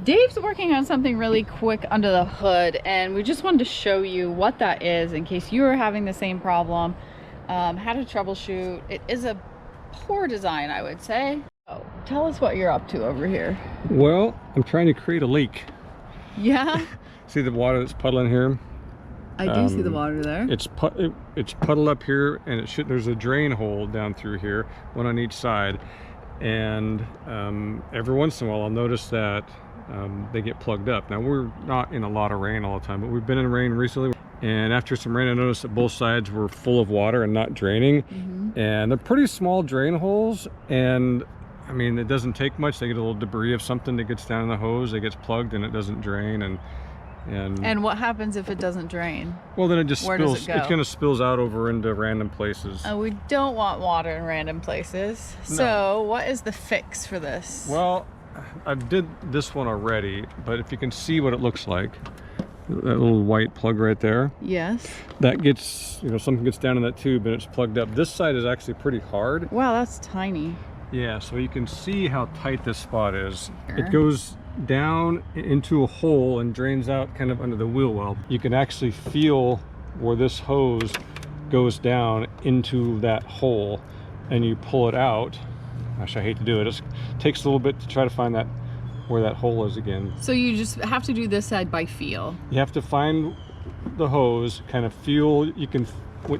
Dave's working on something really quick under the hood, and we just wanted to show you what that is in case you are having the same problem. How to troubleshoot. It is a poor design, I would say. Oh, tell us what you're up to over here. Well, I'm trying to create a leak. Yeah? See the water that's puddling here? I do see the water there. It's puddled up here, and there's a drain hole down through here, one on each side. And every once in a while I'll notice that they get plugged up. Now, we're not in a lot of rain all the time, but we've been in rain recently, and after some rain I noticed that both sides were full of water and not draining. And they're pretty small drain holes, and I mean, it doesn't take much. They get a little debris of something that gets down in the hose, it gets plugged and it doesn't drain. And what happens if it doesn't drain? Well, then it just Where spills. does it go? It kind of spills out over into random places. We don't want water in random places. No. So what is the fix for this? Well, I did this one already, but if you can see what it looks like, that little white plug right there. Yes. That gets, something gets down in that tube and it's plugged up. This side is actually pretty hard. Wow, that's tiny. Yeah, so you can see how tight this spot is. Sure. It goes down into a hole and drains out kind of under the wheel well. You can actually feel where this hose goes down into that hole, and you pull it out. Gosh, I hate to do it. It takes a little bit to try to find that where that hole is again. So you just have to do this side by feel. You have to find the hose, kind of feel. You can,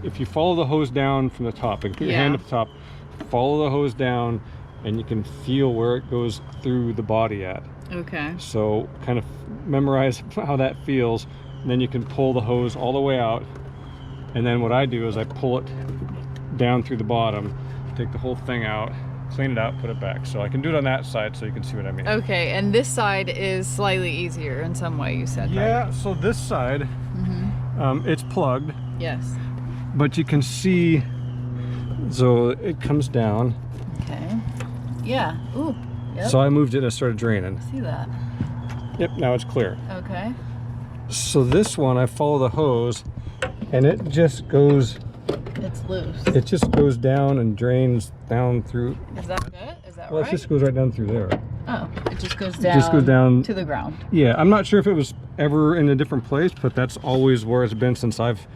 if you follow the hose down from the top and put your hand at the top, follow the hose down, and you can feel where it goes through the body at. Okay. So kind of memorize how that feels, and then you can pull the hose all the way out. And then what I do is I pull it down through the bottom, take the whole thing out, clean it out, put it back. So I can do it on that side so you can see what I mean. Okay, and this side is slightly easier in some way, you said, yeah, right? So this side, it's plugged. Yes. But you can see, so it comes down. Okay. Yeah. Ooh. Yep. So I moved it and it started draining. See that? Yep, now it's clear. Okay. So this one, I follow the hose, and it just goes... It's loose. It just goes down and drains down through... Is that good? Is that well, right? It just goes right down thugh there. Oh, it just goes down, to the ground. Yeah, I'm not sure if it was ever in a different place, but that's always where it's been since I've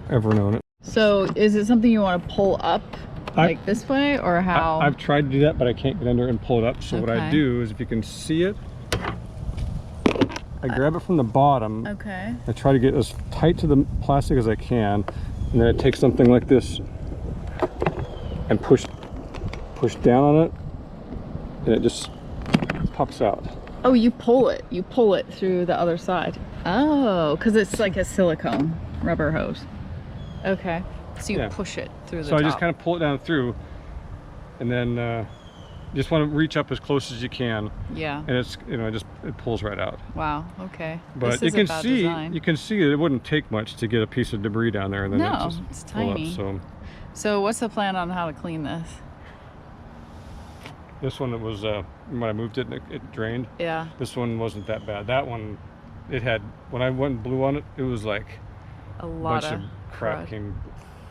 ever known it. So is it something you want to pull up like this way, or how? I've tried to do that, but I can't get under and pull it up. So what I do is, if you can see it, I grab it from the bottom. Okay. I try to get as tight to the plastic as I can, and then I take something like this and push down on it, and it just pops out. Oh, you pull it. You pull it through the other side. Oh, because it's like a silicone rubber hose. Okay. So you push it through the top. So I just kind of pull it down through, and then just want to reach up as close as you can. Yeah. And it's, it pulls right out. Wow. Okay. But you can see that it wouldn't take much to get a piece of debris down there, and then it's tiny. Up, so what's the plan on how to clean this? This one, it was when I moved it, it drained. Yeah. This one wasn't that bad. That one, it had, when I went and blew on it, it was like a lot bunch of crap came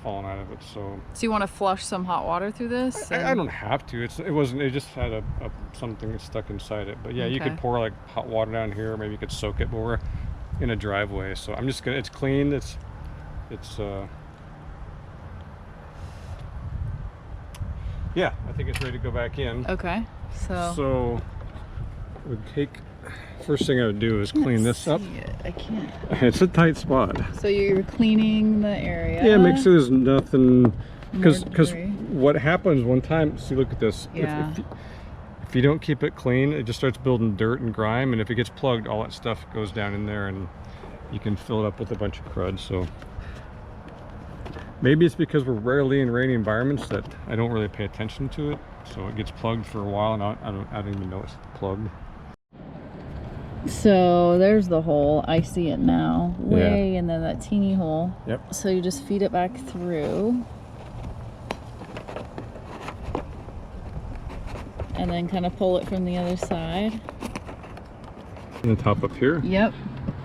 falling out of it. So you want to flush some hot water through this? I don't have to. It just had something stuck inside it. But yeah, you could pour like hot water down here. Maybe you could soak it. But we're in a driveway, so I'm just gonna. It's clean. It's yeah, I think it's ready to go back in. Okay. So it would take. First thing I would do is clean this up. I can't. It's a tight spot. So you're cleaning the area. Yeah, make sure there's nothing. Because what happens one time? See, look at this. Yeah. If you don't keep it clean, it just starts building dirt and grime, and if it gets plugged, all that stuff goes down in there, and you can fill it up with a bunch of crud. So maybe it's because we're rarely in rainy environments that I don't really pay attention to it. So it gets plugged for a while, and I don't even know it's plugged. So there's the hole. I see it now. Way, and then that teeny hole. Yep. So you just feed it back through. And then kind of pull it from the other side. And the top up here. Yep.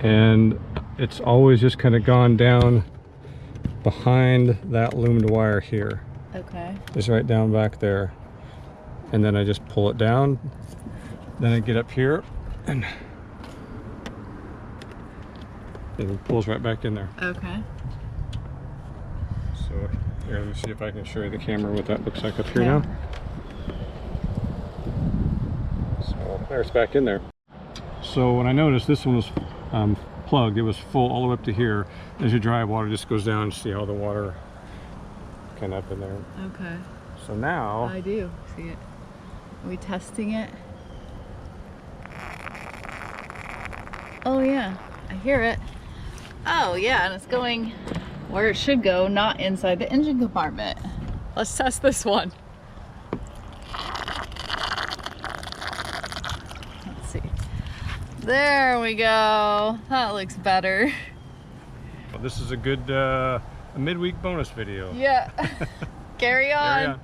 And it's always just kind of gone down behind that loomed wire here. Okay. Just right down back there. And then I just pull it down. Then I get up here and it pulls right back in there. Okay. So here, let me see if I can show you the camera what that looks like up here Yeah. now. So there, it's back in there. So when I noticed this one was plugged, it was full all the way up to here. As you dry, water just goes down, and see how the water kind of up in there. Okay. So now I do see it. Are we testing it? Oh yeah, I hear it. Oh yeah, and it's going where it should go, not inside the engine compartment. Let's test this one. Let's see. There we go. That looks better. this is a good a midweek bonus video. Yeah. Carry on. Carry on.